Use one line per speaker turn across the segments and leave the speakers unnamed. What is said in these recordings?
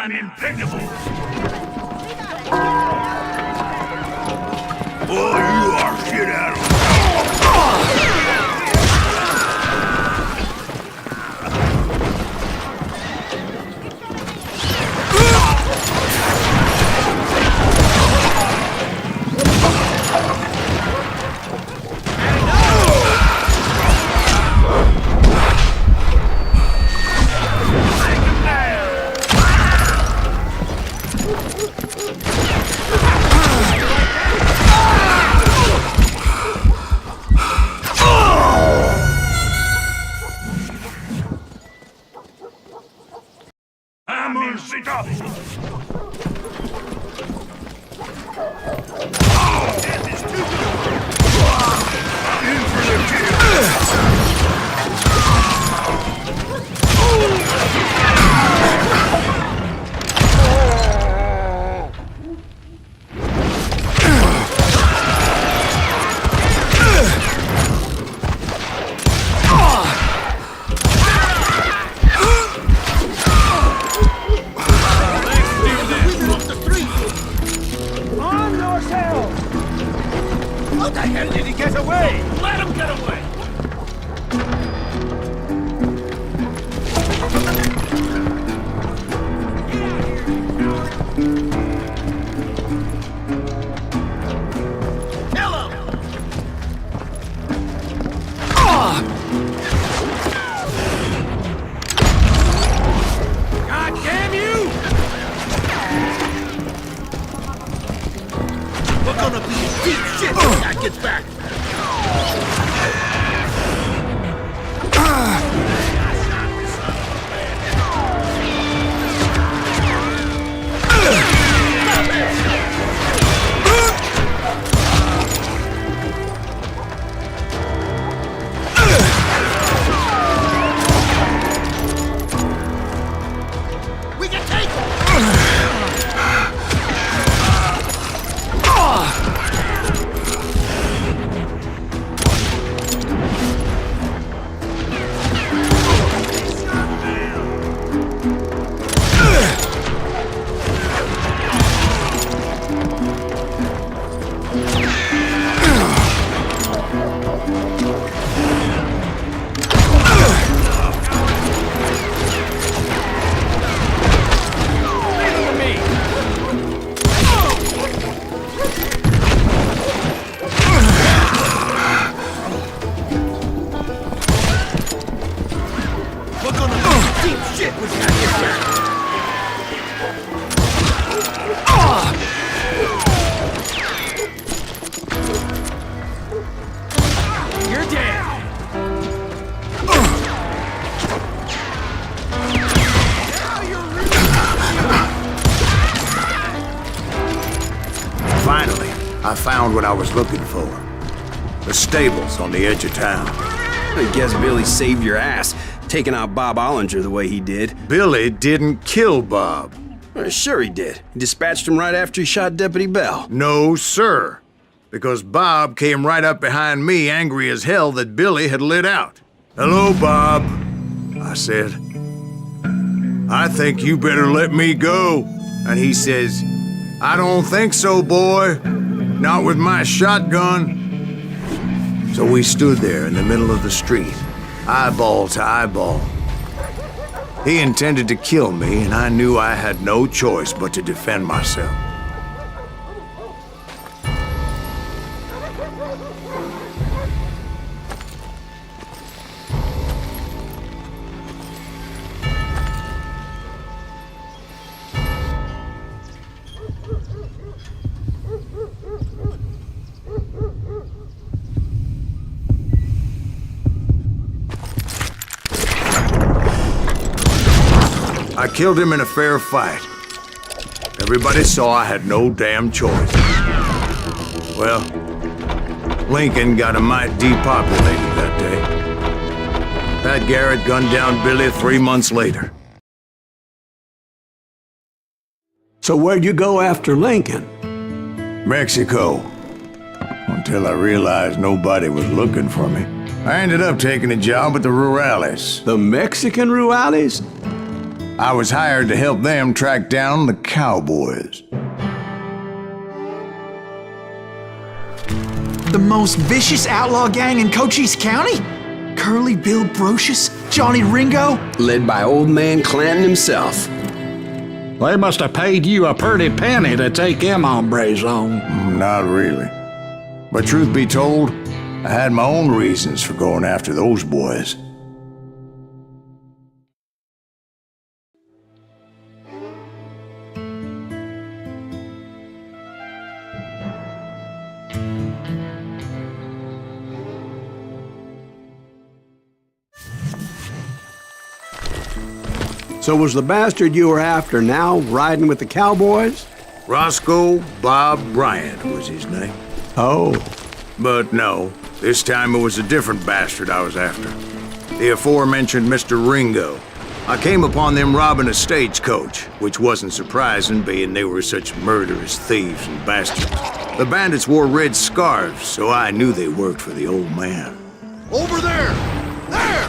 I'm impeccable. Boy, you are shit out of I'm unstoppable. Oh, death is too good. In for the kill.
How the hell did he get away?
Let him get away.
Kill him! God damn you! We're gonna be in deep shit when that gets back! We can take deep shit when that gets back! You're dead!
Finally, I found what I was looking for. The stables on the edge of town.
I guess Billy saved your ass, taking out Bob Ollinger the way he did.
Billy didn't kill Bob.
Well, sure he did. He dispatched him right after he shot Deputy Bell.
No, sir. Because Bob came right up behind me, angry as hell that Billy had lit out. "Hello, Bob," I said. "I think you better let me go." And he says, "I don't think so, boy. Not with my shotgun." So we stood there in the middle of the street, eyeball to eyeball. He intended to kill me, and I knew I had no choice but to defend myself. I killed him in a fair fight. Everybody saw I had no damn choice. Well, Lincoln got a mite depopulated that day. Pat Garrett gunned down Billy 3 months later.
So where'd you go after Lincoln?
Mexico. Until I realized nobody was looking for me. I ended up taking a job at the Rurales.
The Mexican Rurales?
I was hired to help them track down the cowboys.
The most vicious outlaw gang in Cochise County? Curly Bill Brocious? Johnny Ringo?
Led by old man Clanton himself.
They must have paid you a pretty penny to take them hombres on.
Not really. But truth be told, I had my own reasons for going after those boys.
So was the bastard you were after now riding with the cowboys?
Roscoe Bob Bryant was his name.
Oh,
But no, this time it was a different bastard I was after. The aforementioned Mr. Ringo. I came upon them robbing a stagecoach, which wasn't surprising, being they were such murderous thieves and bastards. The bandits wore red scarves, so I knew they worked for the old man.
Over there! There!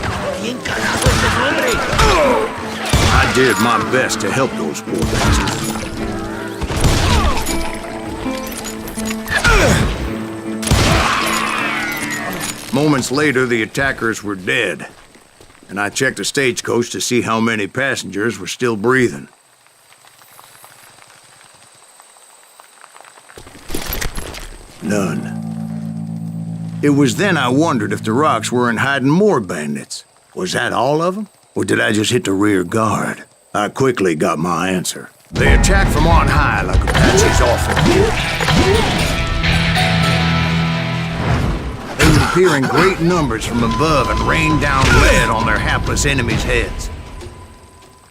I did my best to help those poor bastards. Moments later, the attackers were dead, and I checked the stagecoach to see how many passengers were still breathing. None. It was then I wondered if the rocks weren't hiding more bandits. Was that all of them? Or did I just hit the rear guard? I quickly got my answer. They attacked from on high like Apache's awful. They would appear in great numbers from above and rain down lead on their hapless enemies' heads,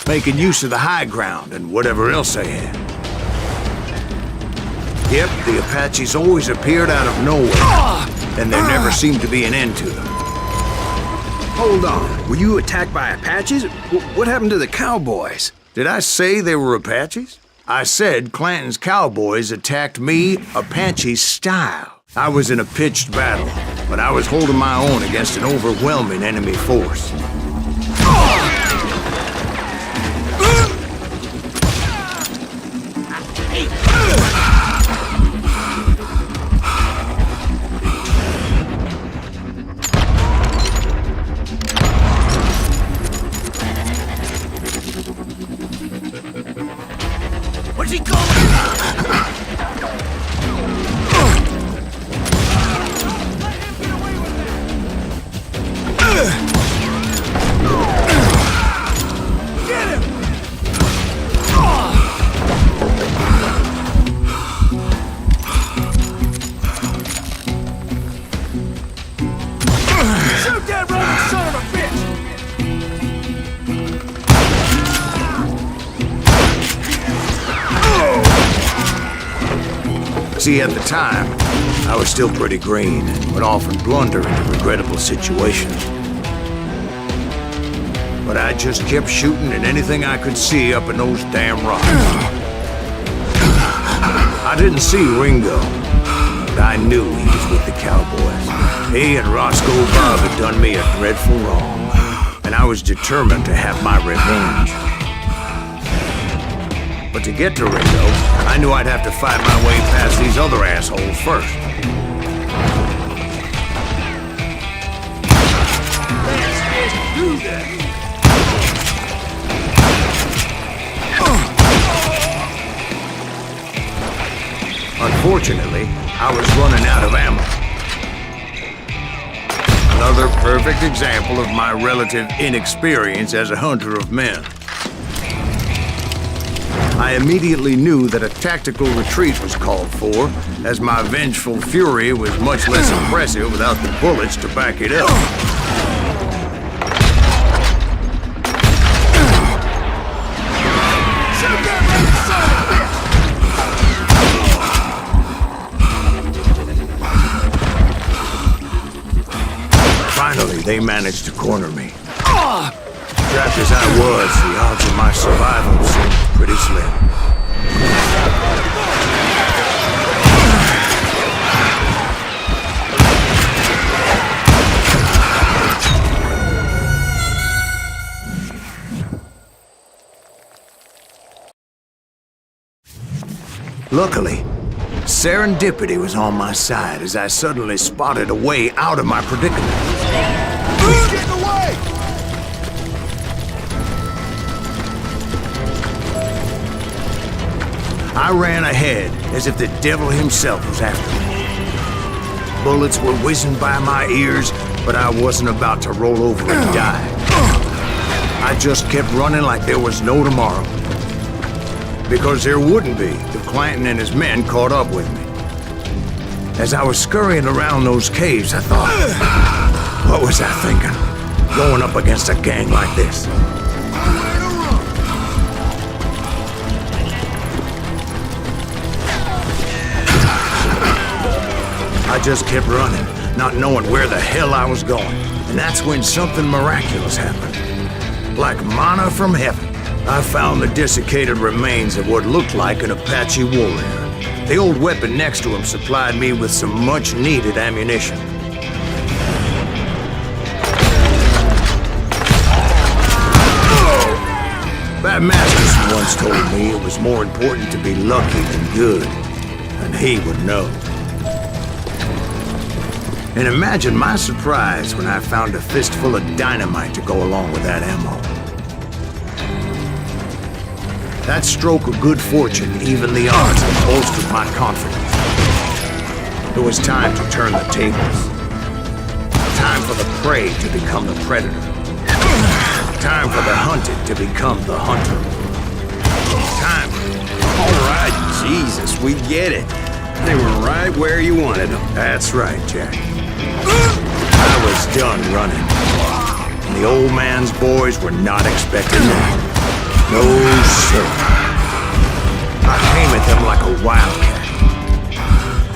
making use of the high ground and whatever else they had. Yep, the Apaches always appeared out of nowhere, and there never seemed to be an end to them.
Hold on. Were you attacked by Apaches? What happened to the cowboys?
Did I say they were Apaches? I said Clanton's cowboys attacked me Apache style. I was in a pitched battle, but I was holding my own against an overwhelming enemy force.
What's he calling? Shoot that running son of a bitch!
See, at the time, I was still pretty green and would often blunder into regrettable situations. But I just kept shooting at anything I could see up in those damn rocks. I didn't see Ringo, but I knew he was with the cowboys. He and Roscoe Bob had done me a dreadful wrong, and I was determined to have my revenge. But to get to Ringo, I knew I'd have to fight my way past these other assholes first. Unfortunately, I was running out of ammo. Another perfect example of my relative inexperience as a hunter of men. I immediately knew that a tactical retreat was called for, as my vengeful fury was much less impressive without the bullets to back it up. Finally, they managed to corner me. Trapped as I was, the odds of my survival seemed pretty slim. Luckily, serendipity was on my side as I suddenly spotted a way out of my predicament.
He's getting away!
I ran ahead as if the devil himself was after me. Bullets were whizzing by my ears, but I wasn't about to roll over and die. I just kept running like there was no tomorrow. Because there wouldn't be if Clanton and his men caught up with me. As I was scurrying around those caves, I thought, what was I thinking? Going up against a gang like this? I just kept running, not knowing where the hell I was going. And that's when something miraculous happened. Like manna from heaven, I found the desiccated remains of what looked like an Apache warrior. The old weapon next to him supplied me with some much-needed ammunition. That Masterson once told me it was more important to be lucky than good, and he would know. And imagine my surprise when I found a fistful of dynamite to go along with that ammo. That stroke of good fortune evened the odds and bolstered my confidence. It was time to turn the tables. Time for the prey to become the predator. Time for the hunted to become the hunter. Time.
All right, Jesus, we get it. They were right where you wanted them.
That's right, Jack. I was done running. And the old man's boys were not expecting that. No, sir. I came at them like a wildcat.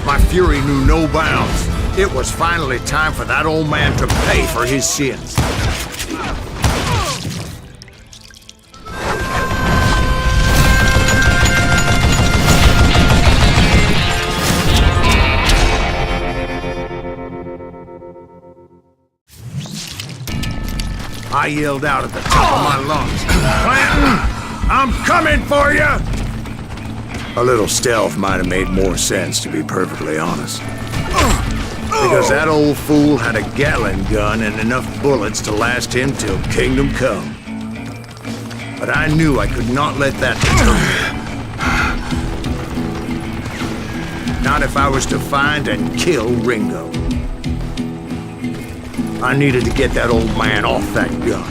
My fury knew no bounds. It was finally time for that old man to pay for his sins. I yelled out at the top of my lungs, "Clanton, I'm coming for you!" A little stealth might have made more sense, to be perfectly honest. Because that old fool had a Gatling gun and enough bullets to last him till kingdom come. But I knew I could not let that deter me. Not if I was to find and kill Ringo. I needed to get that old man off that gun.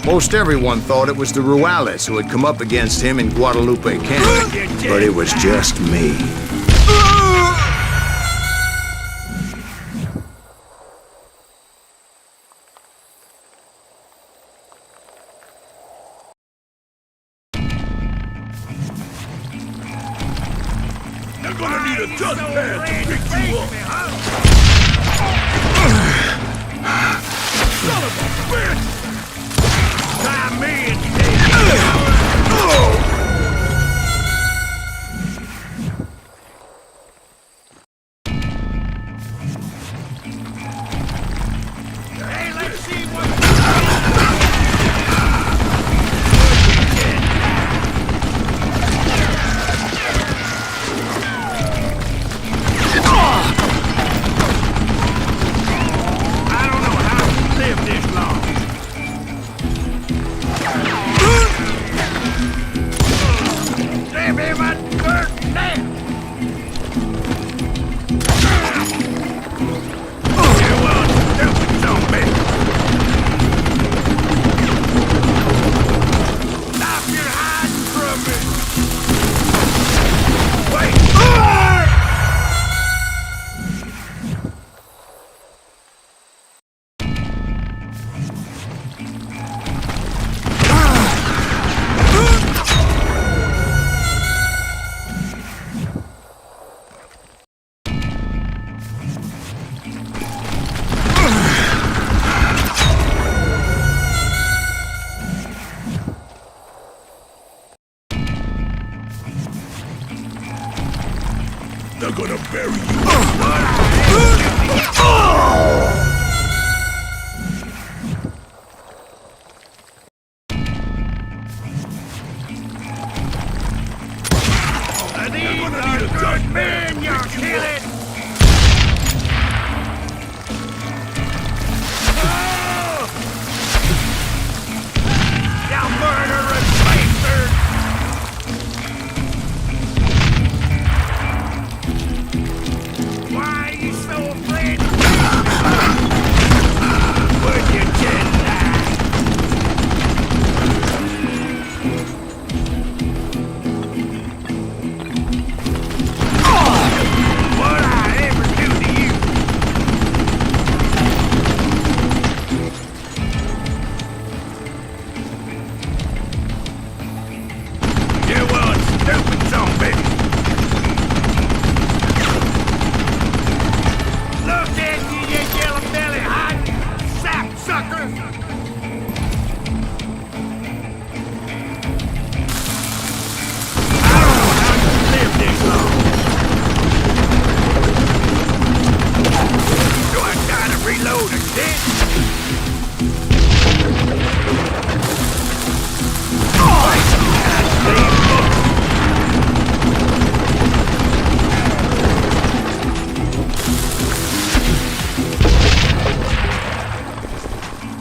Most everyone thought it was the Huares who had come up against him in Guadalupe Canyon, but it was just me.
They're gonna need a dustpan to pick you up! Son of a bitch! Tie me and hey, let's see what...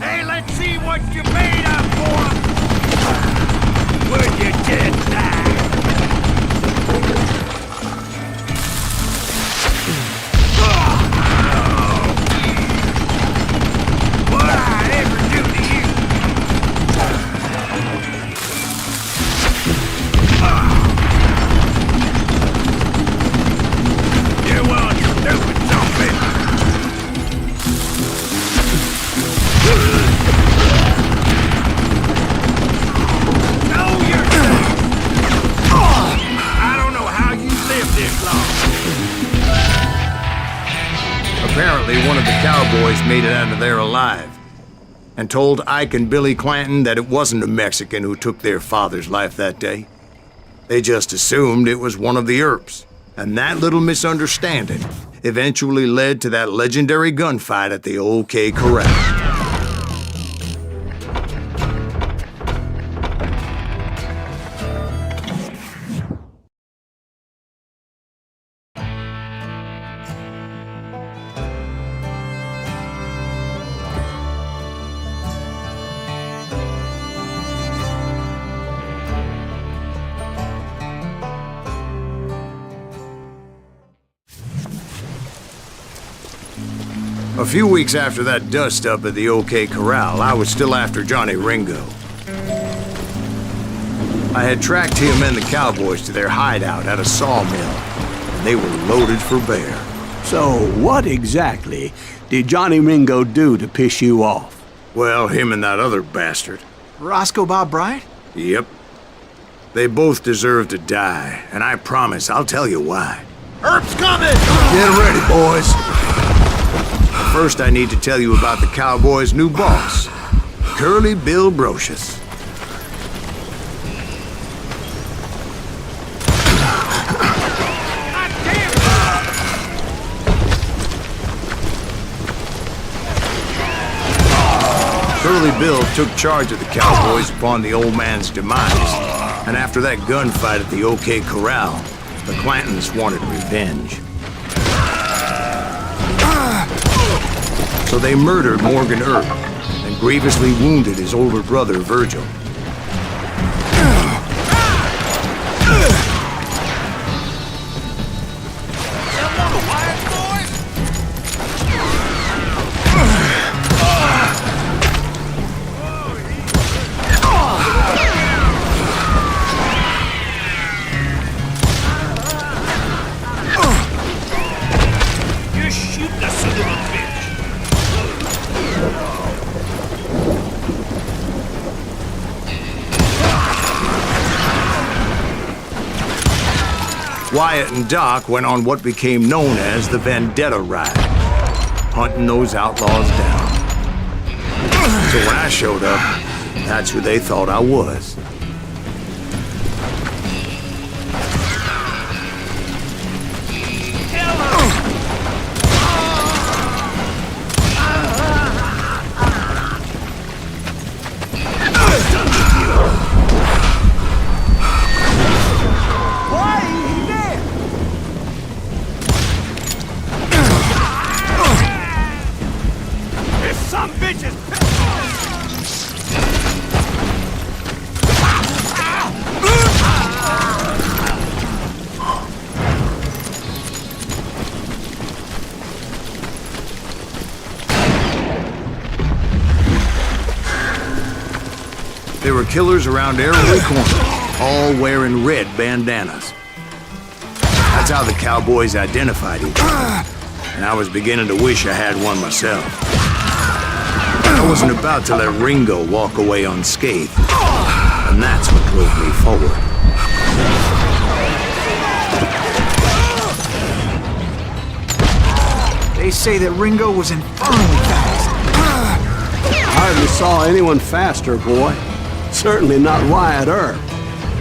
Hey, let's see what you're made of, boy! Would you just die? What I ever do to you? You want stupid zombie? No, you're not. I don't know how you lived this long.
Apparently, one of the cowboys made it out of there alive and told Ike and Billy Clanton that it wasn't a Mexican who took their father's life that day. They just assumed it was one of the Earps, and that little misunderstanding eventually led to that legendary gunfight at the OK Corral. A few weeks after that dust-up at the OK Corral, I was still after Johnny Ringo. I had tracked him and the cowboys to their hideout at a sawmill, and they were loaded for bear.
So what exactly did Johnny Ringo do to piss you off?
Well, him and that other bastard.
Roscoe Bob Bryant?
Yep. They both deserve to die, and I promise I'll tell you why.
Earp's coming!
Get ready, boys. First, I need to tell you about the cowboys' new boss, Curly Bill Brocious. Curly Bill took charge of the cowboys upon the old man's demise, and after that gunfight at the OK Corral, the Clantons wanted revenge. So they murdered Morgan Earp and grievously wounded his older brother, Virgil.
You shoot the son of a bitch!
Wyatt and Doc went on what became known as the Vendetta Ride, hunting those outlaws down. So when I showed up, that's who they thought I was.
Some bitches!
There were killers around every corner, all wearing red bandanas. That's how the cowboys identified each other, and I was beginning to wish I had one myself. I wasn't about to let Ringo walk away unscathed, and that's what drove me forward.
They say that Ringo was infernally fast.
Hardly saw anyone faster, boy. Certainly not Wyatt Earp.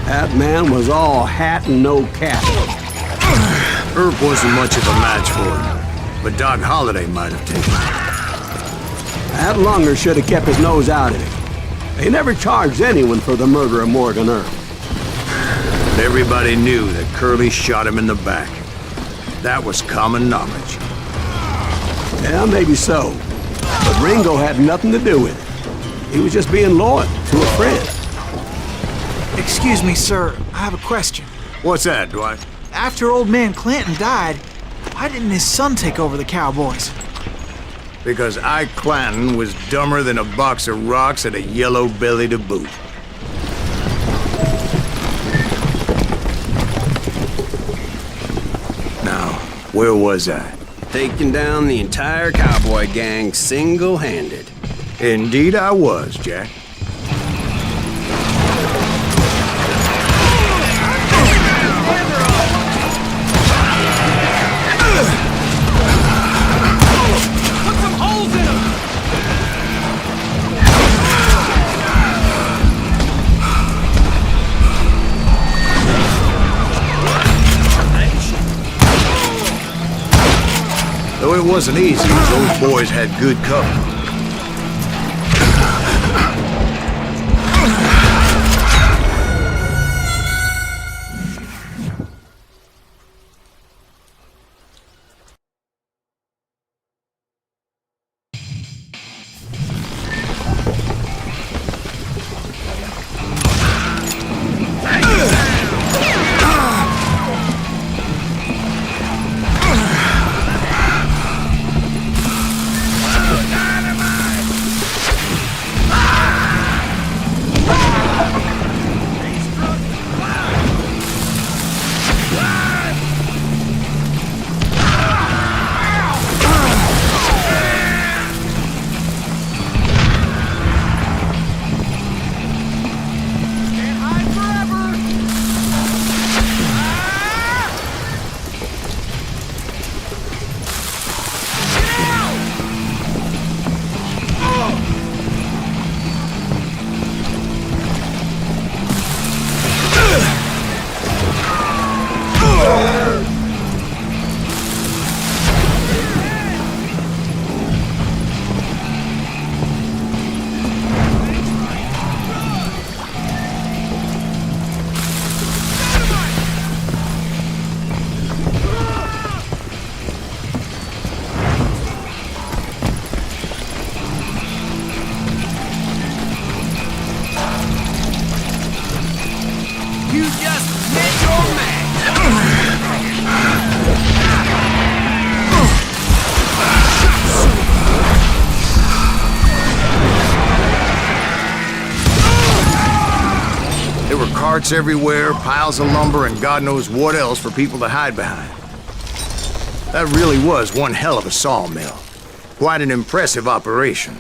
That man was all hat and no cap.
Earp wasn't much of a match for him, but Doc Holliday might have taken it.
That lunger should have kept his nose out of it. They never charged anyone for the murder of Morgan Earp.
But everybody knew that Curly shot him in the back. That was common knowledge.
Yeah, maybe so. But Ringo had nothing to do with it. He was just being loyal to a friend.
Excuse me, sir. I have a question.
What's that, Dwight?
After old man Clanton died, why didn't his son take over the Cowboys?
Because Ike Clanton was dumber than a box of rocks and a yellow belly to boot. Now, where was I?
Taking down the entire cowboy gang single-handed.
Indeed I was, Jack. Though it wasn't easy, those boys had good cover.
You just met your man.
There were carts everywhere, piles of lumber, and God knows what else for people to hide behind. That really was one hell of a sawmill. Quite an impressive operation.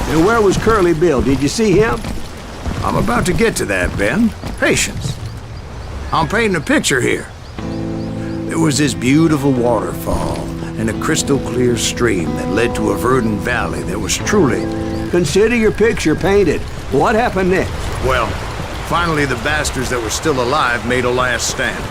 And where was Curly Bill? Did you see him?
I'm about to get to that, Ben. Patience. I'm painting a picture here. There was this beautiful waterfall and a crystal clear stream that led to a verdant valley that was truly...
Consider your picture painted. What happened next?
Well, finally the bastards that were still alive made a last stand.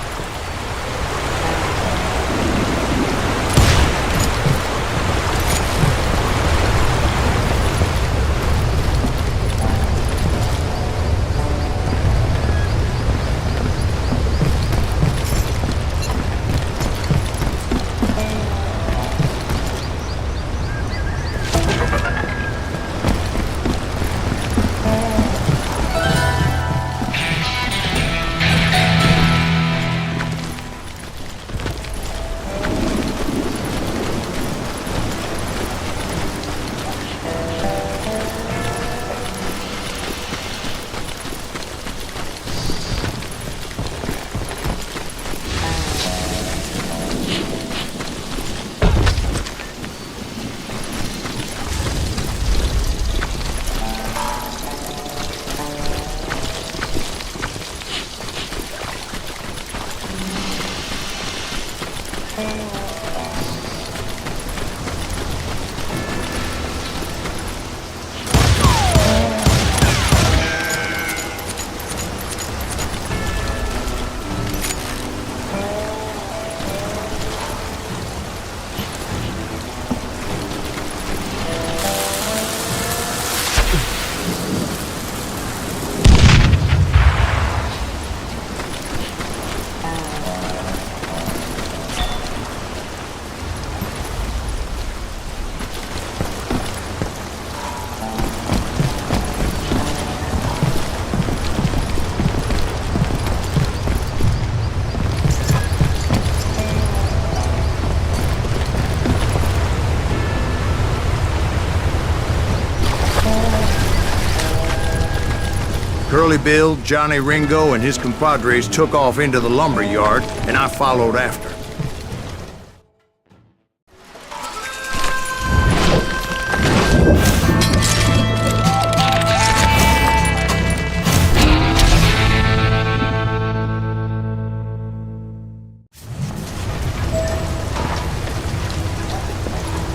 Curly Bill, Johnny Ringo, and his compadres took off into the lumber yard, and I followed after.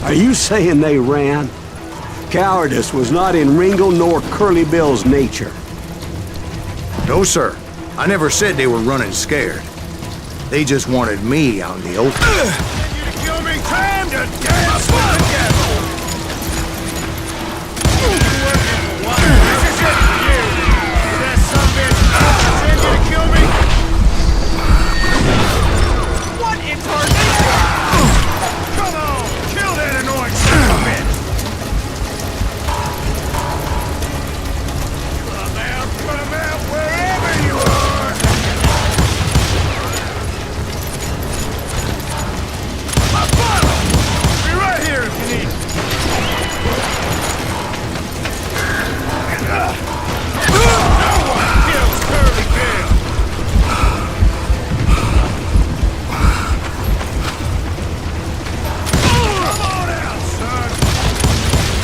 Are you saying they ran? Cowardice was not in Ringo nor Curly Bill's nature.
No, sir. I never said they were running scared. They just wanted me out in the open.
You to kill me? Time to dance with the devil! You working for what? This is it for you! That son of a bitch send you to kill me? What in tarnation? Come on! Kill that annoying son of a bitch! Come out, wherever you are! My bottle! Be right here if you need it. No one kills Curly Bill! Come on out, son!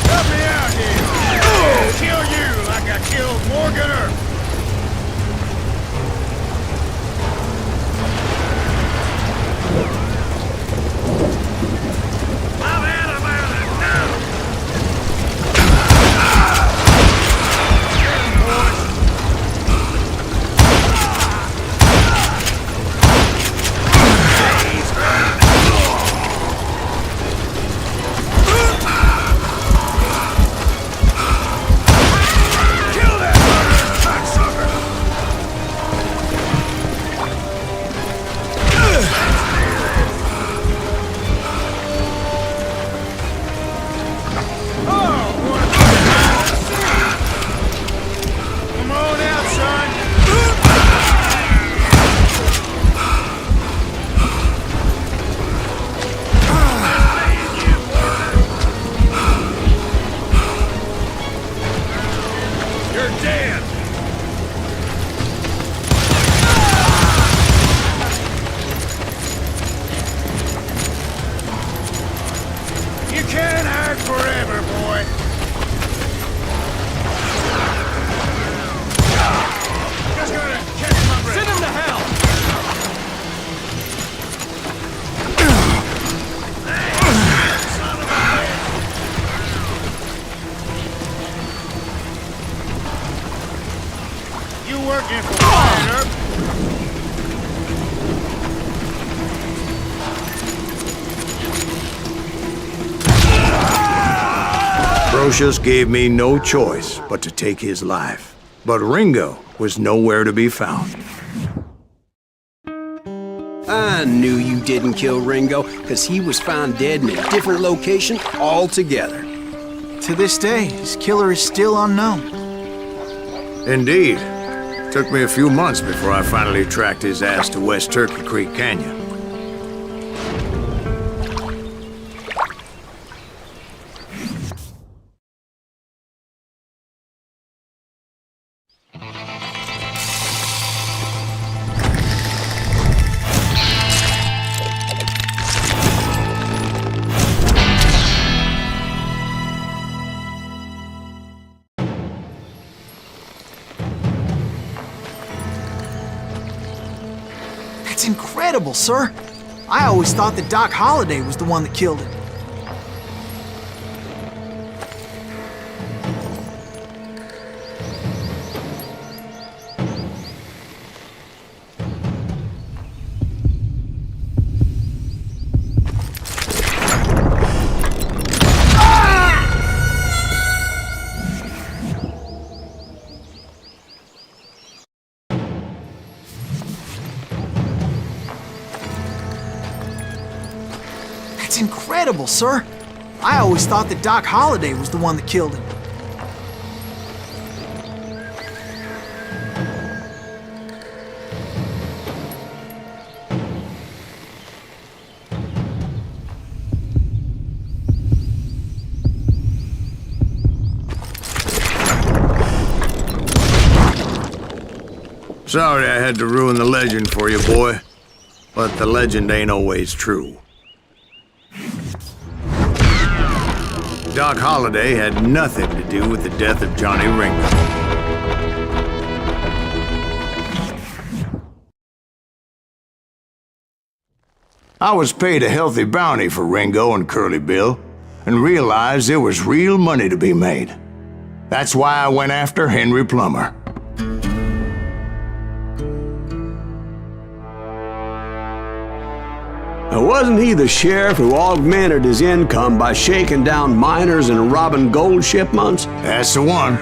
Help me out here! I'll kill you like I killed Morgan Earp! I'm out of it now! Kill that murderous cocksucker! Come on out, son! You're dead! You can't hide forever, boy! Just gonna catch my breath. Send him to hell! Son of a bitch! You working for Wyatt Earp?
Brocious gave me no choice but to take his life. But Ringo was nowhere to be found.
I knew you didn't kill Ringo, because he was found dead in a different location altogether.
To this day, his killer is still unknown.
Indeed. Took me a few months before I finally tracked his ass to West Turkey Creek Canyon.
That's incredible, sir. I always thought that Doc Holliday was the one that killed him. That's incredible, sir. I always thought that Doc Holliday was the one that killed him.
Sorry I had to ruin the legend for you, boy. But the legend ain't always true. Doc Holliday had nothing to do with the death of Johnny Ringo. I was paid a healthy bounty for Ringo and Curly Bill, and realized there was real money to be made. That's why I went after Henry Plummer.
Now, wasn't he the sheriff who augmented his income by shaking down miners and robbing gold shipments?
That's the one.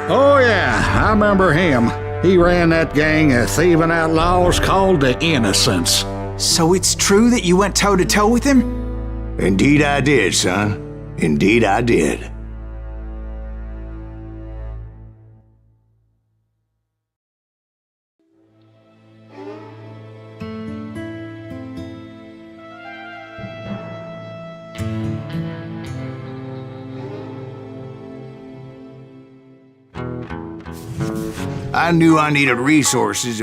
Oh, yeah, I remember him. He ran that gang of thieving outlaws called the Innocents.
So it's true that you went toe-to-toe with him?
Indeed I did, son. Indeed I did. I knew I needed resources if